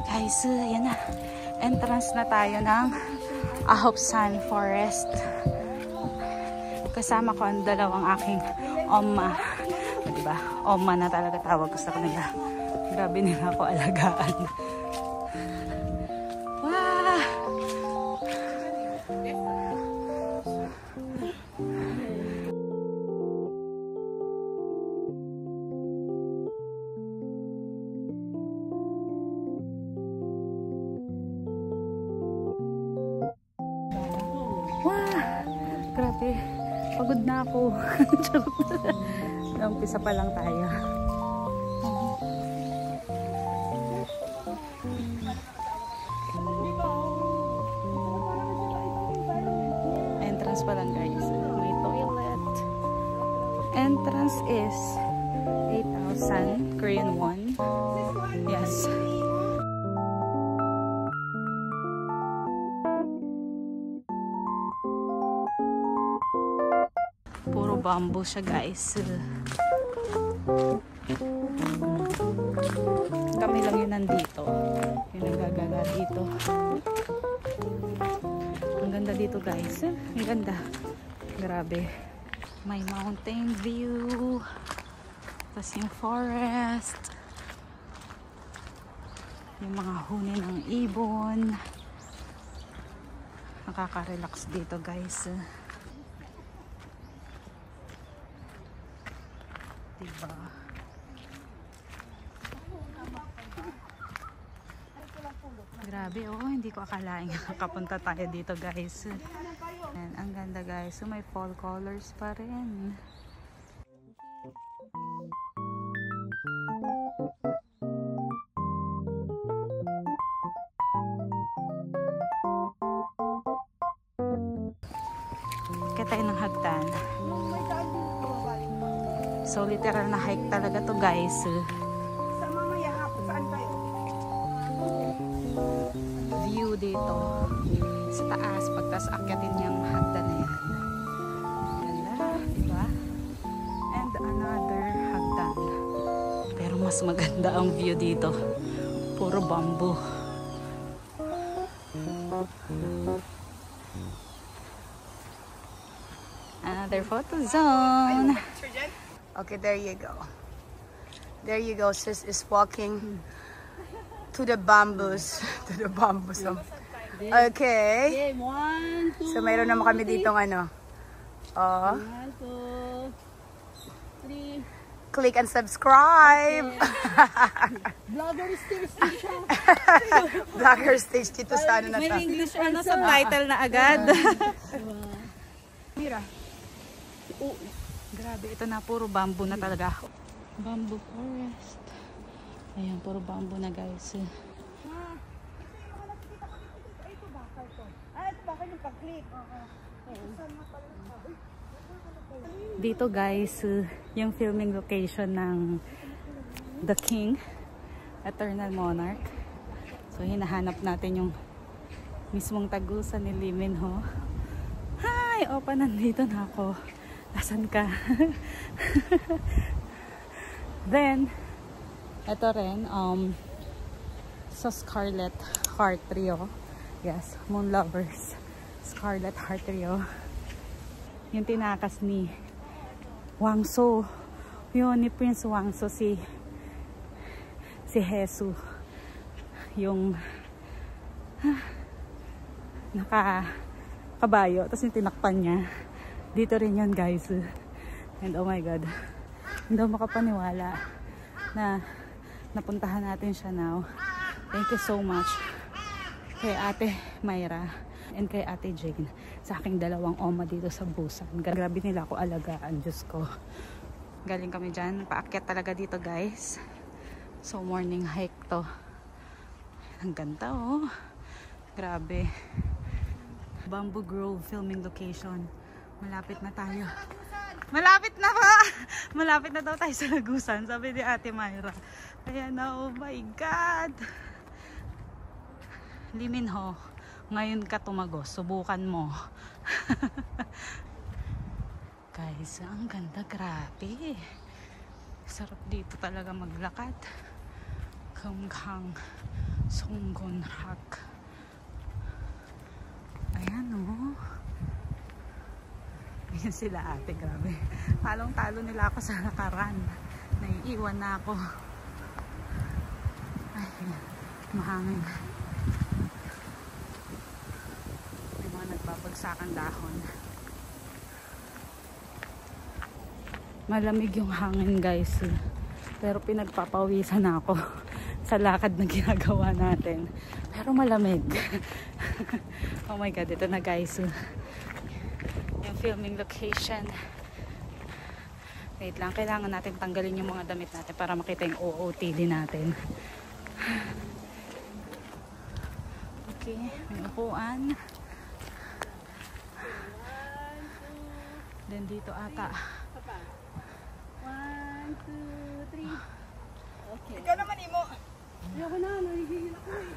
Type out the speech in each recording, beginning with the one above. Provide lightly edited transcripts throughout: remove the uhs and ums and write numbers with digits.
Guys, yan na. Entrance na tayo ng Ahopsan Forest. Kasama ko ang dalawang aking oma. Diba? Oma na talaga tawag ko sa kanila. Grabe nila ako alagaan. Wow! Grabe, pagod na ako. Umpisa pa lang tayo. Entrance pa lang guys. May toilet. Entrance is 8,000 Korean won. Yes. Puro bamboo siya guys. Kami lang yun nandito. Yung nagagala dito. Ang ganda dito guys. Ang ganda. Grabe. May mountain view. Tapos yung forest. Yung mga huni ng ibon. Nakaka-relax dito guys. Diba? Grabe oh, hindi ko akalain nakapunta tayo dito guys. And ang ganda guys, so may fall colors pa rin. Kaya tayo ng hagdan. So literal na hike talaga to guys. Sa mamaya hapon, saan kayo? View dito sa taas, pagtas akyatin niyang hagdan na yan. Ganda, diba? And another hagdan. Pero mas maganda ang view dito. Puro bamboo. Another photo zone. Okay, there you go. There you go. Sis is walking to the bamboos. To the bamboos. Okay. So, mayroon naman kami ditong ano. Oh. 1, 2, 3. Click and subscribe. Vlogger stage dito. Vlogger stage dito sa ano na to. May English ano subtitle na agad. Mira. Oh, grabe, ito na puro bamboo na talaga. Bamboo forest. Ayan, puro bamboo na guys. Ito bakal to. Ito bakal yung pag-click. Dito guys, yung filming location ng The King, Eternal Monarch. So hinahanap natin yung mismong tagusan ni Lee Min-ho. Hi! Opa, nandito na ako. Nasaan ka? Then, ito rin, sa Scarlet Heart Trio. Yes, Moon Lovers. Scarlet Heart Trio. Yung tinakas ni Wangso. Yun, ni Prince Wangso, si Hesu. Yung naka-kabayo. Tapos yung tinakpan niya. Dito rin yun guys. And oh my god, hindi ako makapaniwala na napuntahan natin siya now. Thank you so much kay Ate Myra and kay Ate Jane sa aking dalawang oma dito sa Busan. Grabe nila ako alagaan, Diyos ko. Galing kami dyan, paakyat talaga dito guys. So morning hike to. Ang ganda oh. Grabe. Bamboo Grove filming location. Malapit na tayo. Malapit na ba? Malapit na daw tayo sa Lagusan, sabi ni Ate Myra. Kaya na, oh my God. Lee Min-ho, ngayon ka tumagos. Subukan mo. Guys, ang ganda. Grabe. Sarap dito talaga maglakad. Hanggang Sunggon Rock. Ayan o. Ayan sila ate, grabe. Talong-talo nila ako sa lakaran. Naiiwan na ako. Ay, mahangin. May mga nagbabagsakan dahon. Malamig yung hangin guys. Pero pinagpapawisan ako sa lakad na ginagawa natin. Pero malamig. Oh my god, ito na guys. Yung filming location. Wait lang, kailangan natin tanggalin yung mga damit natin para makita yung OOTD natin. Okay, may upuan. Then dito ata. 1, 2, 3. Okay. Ikaw naman, Imo. Ayoko na, nahihihil ako eh.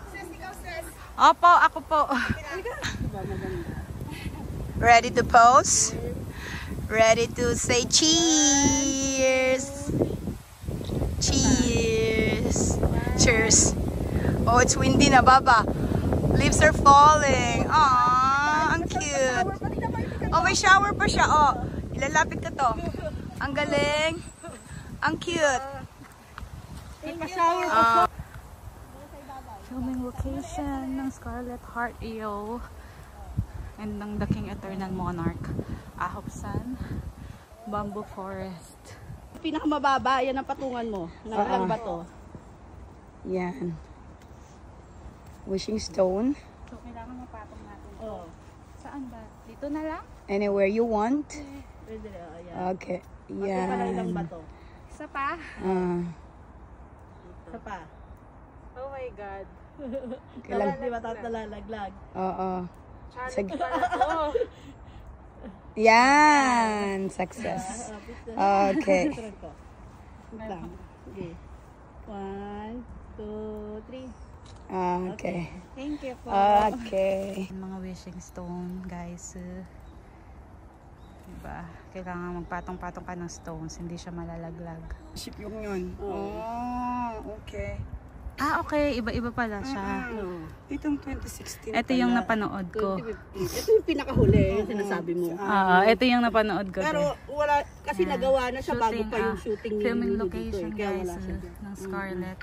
Sis, ikaw, sis. Opo, ako po. Ready to pose? Ready to say cheers? Cheers. Cheers. Oh, it's windy na, Baba. Leaves are falling. Aww, ang cute. Oh, may shower pa siya. Oh, ilalapit ko to. Ang galing. Ang cute. Filming location ng Scarlet Heart EO and ng The King Eternal Monarch. Ahopsan, Bamboo Forest. Pinakamababa, yan ang patungan mo. Ilang ba to? Yan. Wishing stone. So, kailangan mapatong natin. Oo. Saan ba? Dito na lang? Anywhere you want. Pwede rin, ayan. Okay. Yan. Pala ilang ba Yan. to? Isa pa? Isa pa. Oh my God. Kailang. Di ba talalaglag? Oo. Charity pala to. Yan. Success. Okay. Wait lang. Okay. 1, 2, 3. Okay. Thank you po. Okay. Mga wishing stone, guys. Diba? Kailangan magpatong-patong ka ng stones, hindi siya malalaglag. Ship yung yun. Oh, okay. Ah, okay. Iba-iba pala siya. No. Itong 2016 Ito yung napanood ko. 2015. Ito yung pinakahuli, yung sinasabi mo. Ito yung napanood ko. Pero wala, kasi nagawa na siya bago pa yung shooting ni filming Lulu location, dito, kaya guys, wala siya dyan. ng Scarlet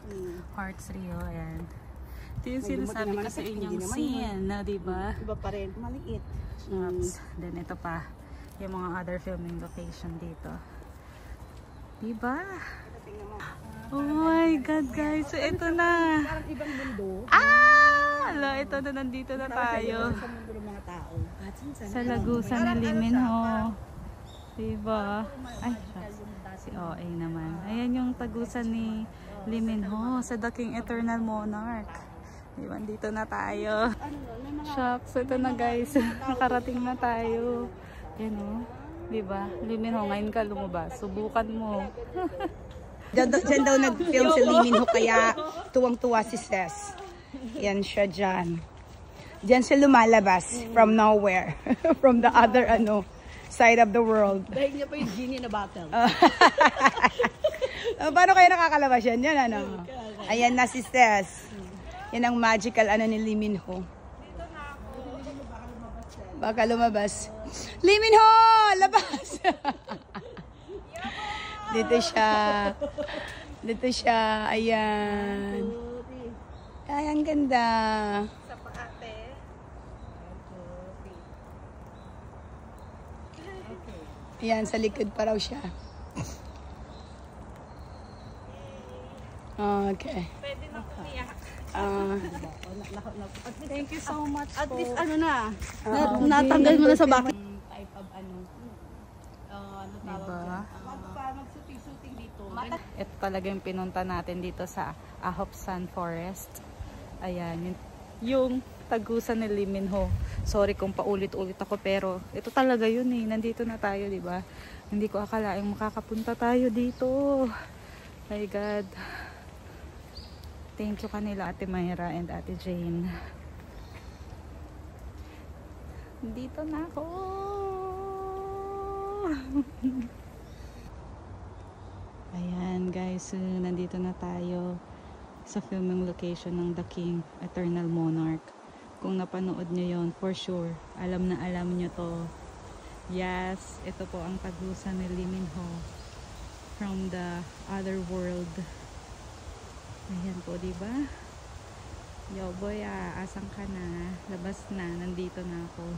Hearts Rio. Ayan. Ito yung Ay, sinasabi dumating ko sa naman inyong kasi hindi scene, na diba? Iba pa rin, maliit. Shops. Then ito pa, yung mga other filming location dito. Diba? Oh my God, guys. So, ito na. Parang ibang mundo. Ala, ito na, nandito na tayo. Sa mundo ng mga tao. Sa lagusan ni Liminho. Diba? Ay, shucks. Si OA naman. Ayan yung tagusan ni Liminho sa The King Eternal Monarch. Diba? Dito na tayo. Shucks. Ito na, guys. Nakarating na tayo. Yan o. Diba? Liminho, ngayon ka lumabas. Subukan mo. Diyan daw nag-film si Lee Min Ho, kaya tuwang-tuwa si Ses. Yan siya dyan. Diyan siya lumalabas from nowhere. From the other side of the world. Dahil niya pa yung genie na battle. Paano kayo nakakalabas yan? Yan Ayan na si Ses. Yan ang magical ni Lee Min Ho. Baka lumabas. Lee Min Ho! Labas! Dito siya. Dito siya. Ayan. Ay, ang ganda. Sa paate. Ayan, sa likod pa raw siya. Okay. Pwede na pumiyak. Thank you so much At po. least natanggal mo na sa bakit. Type of Diba? Para mag-shooting dito. Ito talaga yung pinunta natin dito sa Ahopsan Forest. Ayan, yung tagusan ni Lee Min Ho. Sorry kung paulit-ulit ako, pero ito talaga yun eh. Nandito na tayo, di ba? Hindi ko akalaing makakapunta tayo dito. My God. Thank you kanila, Ate Mayra and Ate Jane. Dito na ako. Ayan guys, nandito na tayo sa filming location ng The King, Eternal Monarch. Kung napanood nyo yon, for sure, alam na alam nyo to. Yes, ito po ang tagusan ni Lee Min-ho from the other world. Ayan po, diba? Yo boy, asan ka na? Labas na, nandito na ako.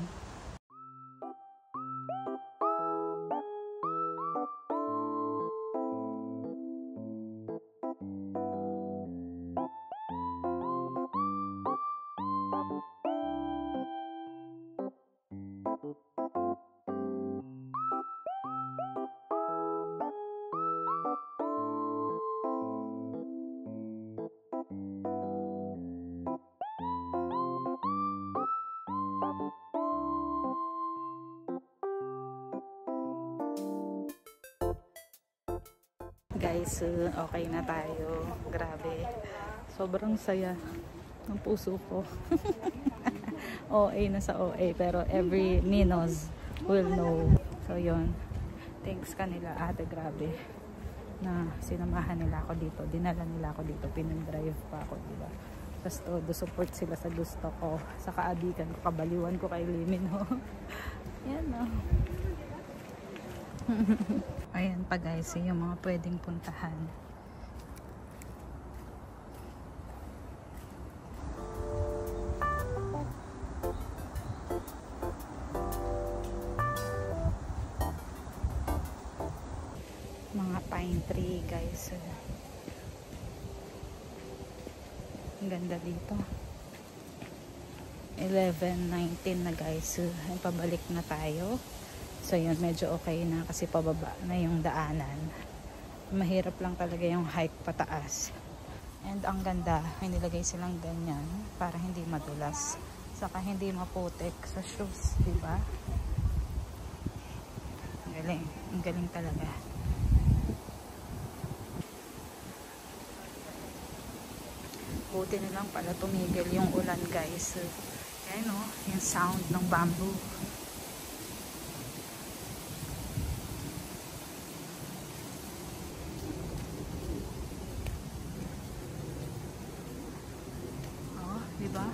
Guys, okay na tayo. Grabe. Sobrang saya ng puso ko. OA na sa OA, pero every Ninos will know. So, yun. Thanks kanila, ate. Grabe. Na sinamahan nila ako dito. Dinala nila ako dito. Pinandrive pa ako, diba? Tapos todo support sila sa gusto ko. Sa kaabikan ko, kabaliwan ko kay Lee Min-ho. Yan, no? Ayan pa guys, yung mga pwedeng puntahan. Mga pine tree guys. Ang ganda dito. 11:19 na guys. Pabalik na tayo. So yun, medyo okay na kasi pababa na yung daanan. Mahirap lang talaga yung hike pataas. And ang ganda, may nilagay silang ganyan para hindi madulas. Saka hindi maputik sa shoes, diba? Ang galing talaga. Buti na lang pala tumigil yung ulan guys. Ayan o, yung sound ng bamboo. Diba?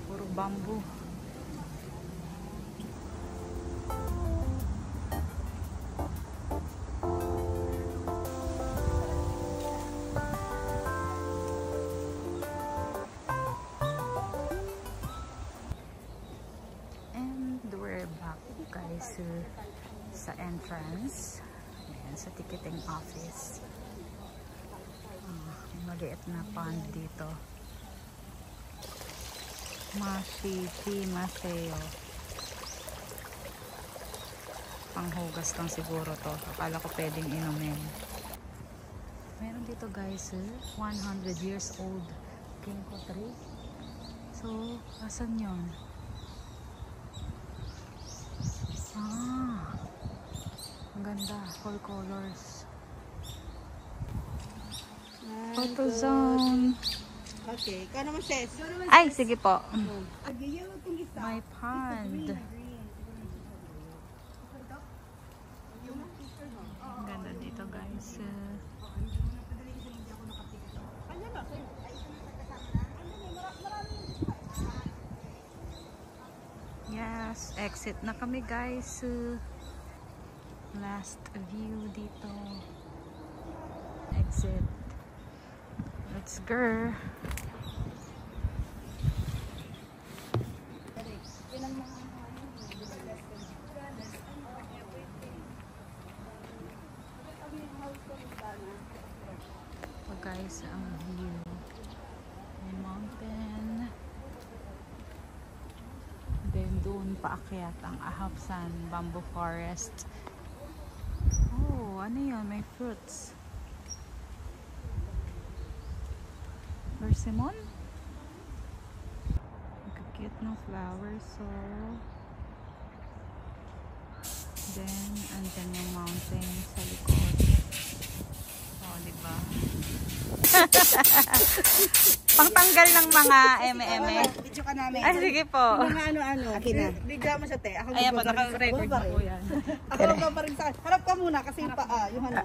Puro bamboo. And we're back guys sa entrance. Ayan, sa ticketing office. Maliit na pond dito. Mashiki Maseo. Panghugas lang siguro to. Akala ko pwedeng inumin. Meron dito guys 100 years old ginkgo tree. So, asan yun? Ang ganda. Full colors. Photo zone. Okay, ka naman sis. Ay, sige po. My pond. Ang ganda dito guys. Yes, exit na kami guys. Last view dito. Exit. Let's go. So guys, ang view. May mountain. Then doon paakyat ang Ahapsan Bamboo Forest. Oh, ano yun? May fruits. Persimmon? Cute ng flowers. So, then, andyan yung mountain sa likod. Oh, diba? Pangtanggal ng mga eme-eme. Video ka namin. Ay, sige po. Mga ano-ano. Akin na. Bigla mo siya, te. Ako Ayan po, magbabarin sa- naka-record na po yan. Ako magbabarin sa... Harap ka muna kasi yung paa. Yung ano.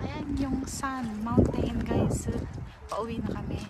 Ayan yung sun, mountain guys. Pauwi na kami.